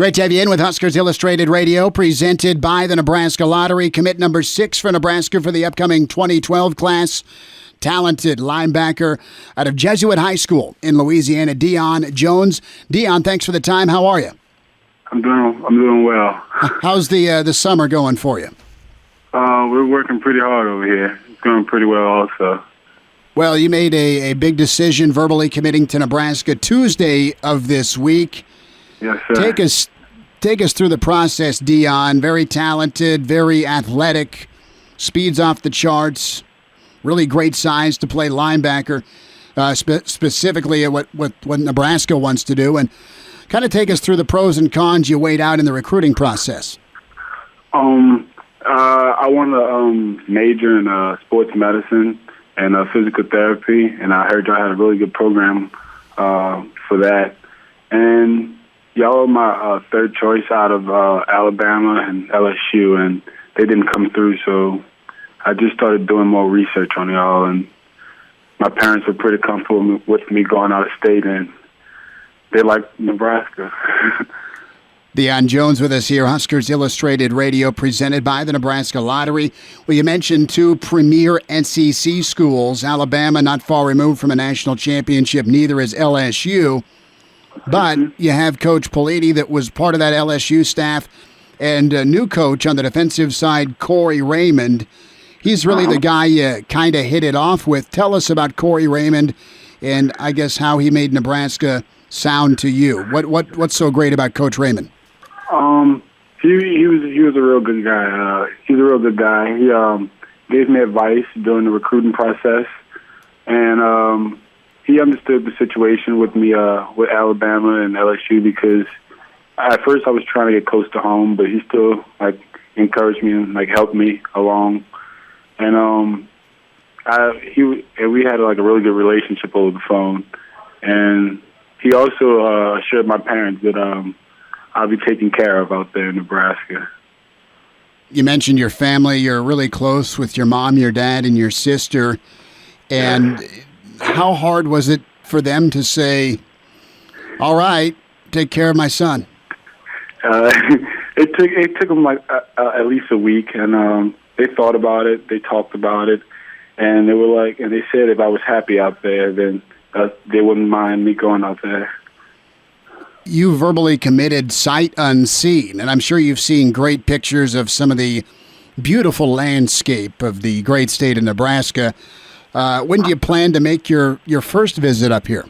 Great to have you in with Huskers Illustrated Radio, presented by the Nebraska Lottery. Commit number 6 for Nebraska for the upcoming 2012 class. Talented linebacker out of Jesuit High School in Louisiana, Deion Jones. Deion, thanks for the time. How are you? I'm doing well. How's the summer going for you? We're working pretty hard over here. It's going pretty well also. Well, you made a big decision verbally committing to Nebraska Tuesday of this week. Yes, sir. Take us through the process, Deion. Very talented, very athletic, speeds off the charts, really great size to play linebacker, specifically at what Nebraska wants to do. And kind of take us through the pros and cons you weighed out in the recruiting process. I want to major in sports medicine and physical therapy, and I heard y'all had a really good program for that. And y'all are my third choice out of Alabama and LSU, and they didn't come through, so I just started doing more research on y'all, and my parents were pretty comfortable with me going out of state, and they like Nebraska. Deion Jones with us here, Huskers Illustrated Radio, presented by the Nebraska Lottery. Well, you mentioned two premier SEC schools. Alabama not far removed from a national championship, neither is LSU. But you have Coach Politi that was part of that LSU staff, and a new coach on the defensive side, Corey Raymond. He's really the guy you kind of hit it off with. Tell us about Corey Raymond and I guess how he made Nebraska sound to you. What's so great about Coach Raymond? He was a real good guy. He's a real good guy. He gave me advice during the recruiting process, and he understood the situation with me with Alabama and LSU, because at first I was trying to get close to home, but he still encouraged me and helped me along. And we had a really good relationship over the phone, and he also assured my parents that I'll be taken care of out there in Nebraska. You mentioned your family. You're really close with your mom, your dad, and your sister. And how hard was it for them to say, all right, take care of my son? It took them at least a week, and they thought about it. They talked about it, and they were and they said if I was happy out there, then they wouldn't mind me going out there. You verbally committed sight unseen, and I'm sure you've seen great pictures of some of the beautiful landscape of the great state of Nebraska. When do you plan to make your first visit up here?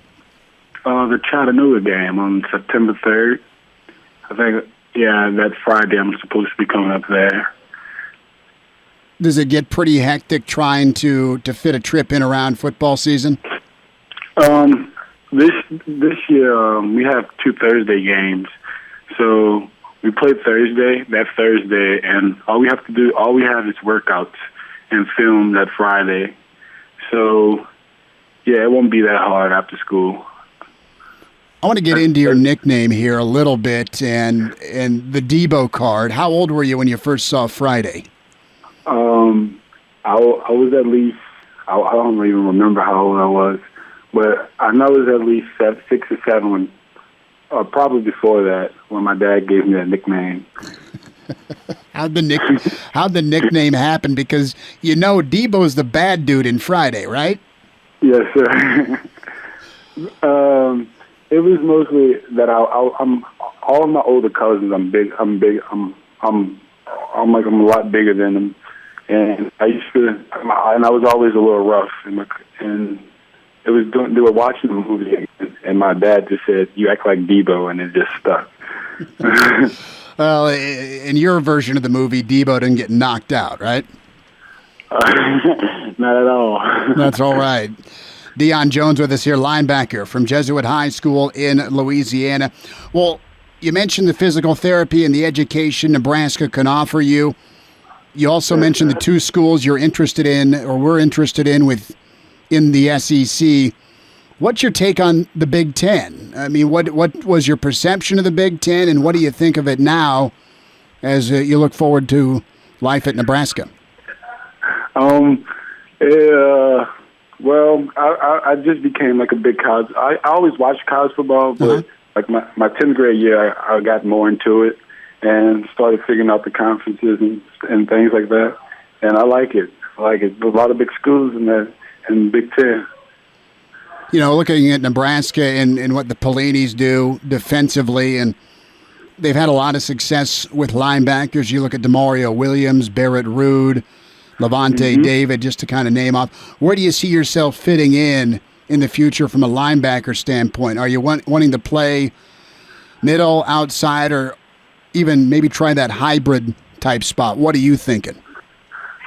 The Chattanooga game on September 3rd. I think, that Friday I'm supposed to be coming up there. Does it get pretty hectic trying to fit a trip in around football season? This year we have 2 Thursday games, so we play that Thursday, and all we have is workouts and film that Friday. So it won't be that hard after school. I want to get into your nickname here a little bit and the Debo card. How old were you when you first saw Friday? I was at least, I don't even remember how old I was, but I know it was at least 6 or 7 when, probably before that, when my dad gave me that nickname. How'd the nickname happen? Because Debo's the bad dude in Friday, right? Yes, sir. It was mostly that I'm all of my older cousins. I'm a lot bigger than them, and I was always a little rough, and they were watching the movie, and my dad just said, "You act like Debo," and it just stuck. Well, in your version of the movie, Debo didn't get knocked out, right? Not at all. That's all right. Deion Jones with us here, linebacker from Jesuit High School in Louisiana. Well, you mentioned the physical therapy and the education Nebraska can offer you. You also mentioned the 2 schools you're interested in, or were interested in in the SEC. What's your take on the Big Ten? I mean, what was your perception of the Big Ten, and what do you think of it now as you look forward to life at Nebraska? Well, I just became a big college. I always watched college football, but like my 10th grade year, I got more into it and started figuring out the conferences and things like that. And I like it. I like it. There's a lot of big schools in the Big Ten. Looking at Nebraska and what the Pellinis do defensively, and they've had a lot of success with linebackers. You look at DeMario Williams, Barrett Ruud, Levante David, just to kind of name off. Where do you see yourself fitting in the future from a linebacker standpoint? Are you wanting to play middle, outside, or even maybe try that hybrid type spot? What are you thinking?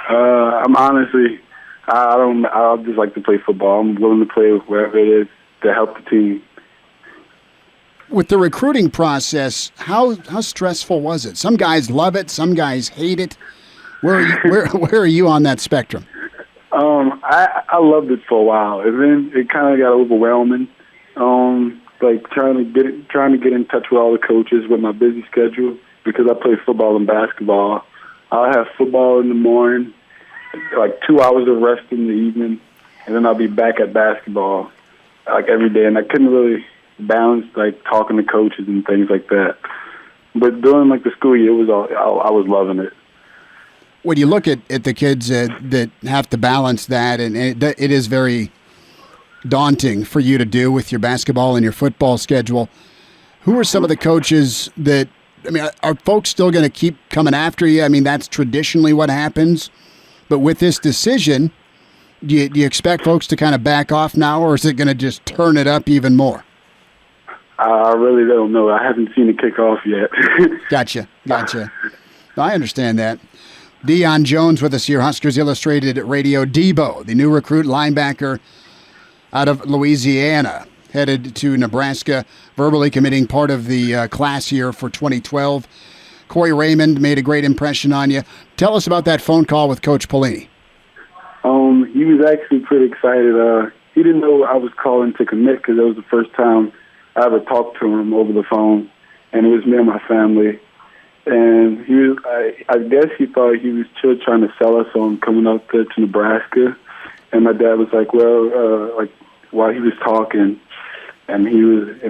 I'm honestly, I'll just like to play football. I'm willing to play wherever it is to help the team. With the recruiting process, how stressful was it? Some guys love it, some guys hate it. Where are you on that spectrum? I loved it for a while, and then it kind of got overwhelming. Like trying to get in touch with all the coaches with my busy schedule because I play football and basketball. I'll have football in the morning, like 2 hours of rest in the evening, and then I'll be back at basketball like every day. And I couldn't really balance like talking to coaches and things like that. But during like the school year, I was loving it. When you look at the kids that have to balance that, and it is very daunting for you to do with your basketball and your football schedule, who are some of the coaches that, are folks still going to keep coming after you? That's traditionally what happens. But with this decision, do you expect folks to kind of back off now, or is it going to just turn it up even more? I really don't know. I haven't seen it kick off yet. Gotcha. I understand that. Deion Jones with us here, Huskers Illustrated Radio. Debo, the new recruit linebacker out of Louisiana, headed to Nebraska, verbally committing part of the class here for 2012. Corey Raymond made a great impression on you. Tell us about that phone call with Coach Pelini. He was actually pretty excited. He didn't know I was calling to commit because that was the first time I ever talked to him over the phone, and it was me and my family. And he was, I guess he thought he was still trying to sell us on coming up there to Nebraska. And my dad was like, while he was talking, and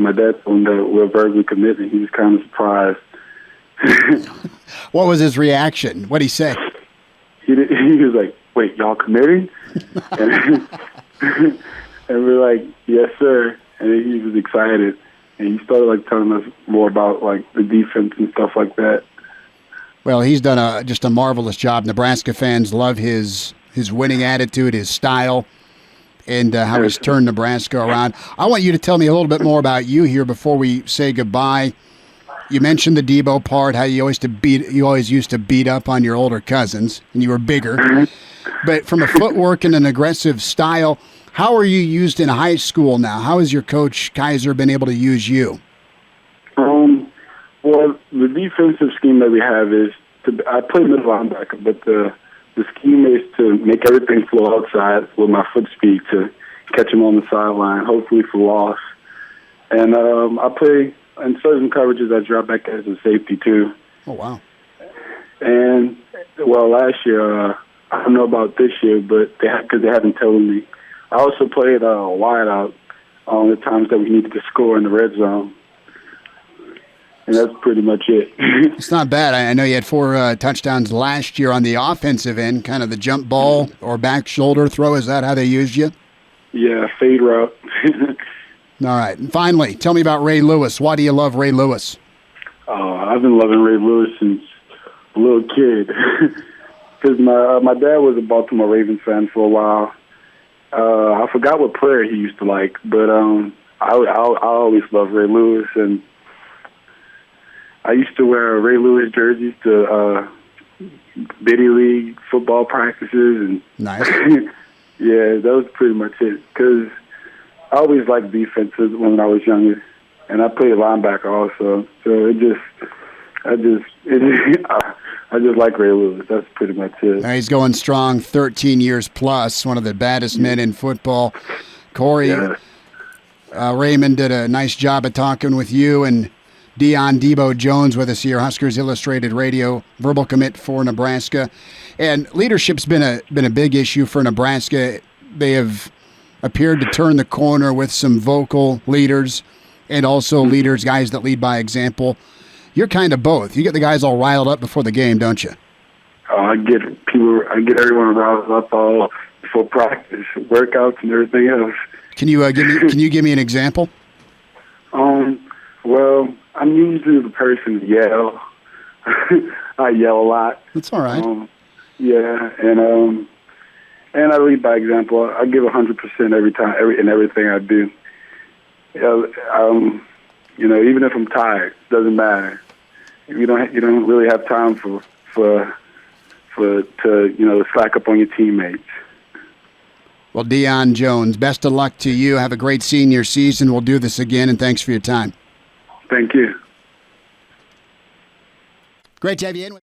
my dad told him that we're verbally committed. He was kind of surprised. What was his reaction? What'd he say? He was like, "Wait, y'all committing?" and we're like, "Yes, sir." And he was excited, and he started like telling us more about like the defense and stuff like that. Well, he's done just a marvelous job. Nebraska fans love his winning attitude, his style, and how he's turned Nebraska around. I want you to tell me a little bit more about you here before we say goodbye. You mentioned the Debo part, how you always used to beat up on your older cousins, and you were bigger. But from a footwork and an aggressive style, how are you used in high school now? How has your coach Kaiser been able to use you? Well, the defensive scheme that we have is I play middle linebacker, but the scheme is to make everything flow outside with my foot speed to catch him on the sideline, hopefully for loss. And I play in certain coverages. I drop back as a safety too. Oh wow! And well, last year I don't know about this year, but because they haven't told me. I also played wide out on the times that we needed to score in the red zone. And that's pretty much it. It's not bad. I know you had 4 touchdowns last year on the offensive end, kind of the jump ball or back shoulder throw. Is that how they used you? Yeah, fade route. All right. And finally, tell me about Ray Lewis. Why do you love Ray Lewis? I've been loving Ray Lewis since a little kid. Because my dad was a Baltimore Ravens fan for a while. I forgot what player he used to like, but I always loved Ray Lewis, and I used to wear Ray Lewis jerseys to Biddy League football practices, and nice. Yeah, that was pretty much it. Because I always liked defenses when I was younger, and I played linebacker also. So I just like Ray Lewis. That's pretty much it. He's going strong, 13 years plus, one of the baddest men in football. Corey, yeah. Raymond did a nice job of talking with you, and Debo Jones with us here, Huskers Illustrated Radio, verbal commit for Nebraska. And leadership's been a big issue for Nebraska. They have appeared to turn the corner with some vocal leaders and also leaders, guys that lead by example. You're kind of both. You get the guys all riled up before the game, don't you? I get everyone riled up all before practice, workouts, and everything else. Can you give me an example? Well, I'm usually the person to yell. I yell a lot. That's all right. Yeah, and I lead by example. I give 100% every time, in everything I do. Even if I'm tired, doesn't matter. You don't really have time to slack up on your teammates. Well, Deion Jones, best of luck to you. Have a great senior season. We'll do this again, and thanks for your time. Thank you. Great to have you in.